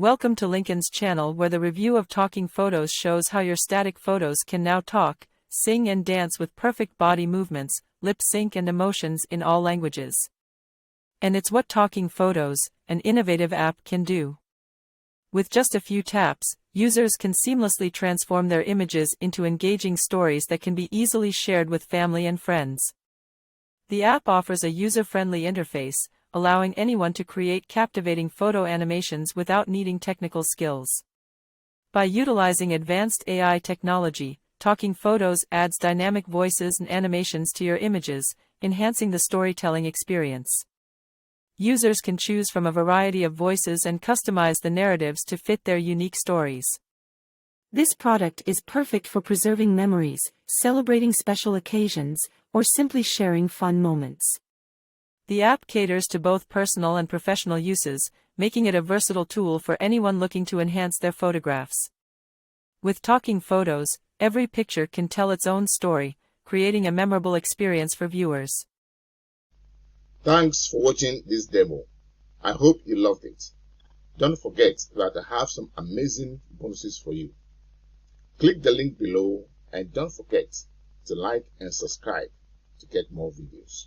Welcome to Lincoln's channel, where the review of Talking Photos shows how your static photos can now talk, sing and dance with perfect body movements, lip sync and emotions in all languages. And it's what Talking Photos, an innovative app, can do. With just a few taps, users can seamlessly transform their images into engaging stories that can be easily shared with family and friends. The app offers a user-friendly interface, allowing anyone to create captivating photo animations without needing technical skills. By utilizing advanced AI technology, Talking Photos adds dynamic voices and animations to your images, enhancing the storytelling experience. Users can choose from a variety of voices and customize the narratives to fit their unique stories. This product is perfect for preserving memories, celebrating special occasions, or simply sharing fun moments. The app caters to both personal and professional uses, making it a versatile tool for anyone looking to enhance their photographs. With Talking Photos, every picture can tell its own story, creating a memorable experience for viewers. Thanks for watching this demo. I hope you loved it. Don't forget that I have some amazing bonuses for you. Click the link below and don't forget to like and subscribe to get more videos.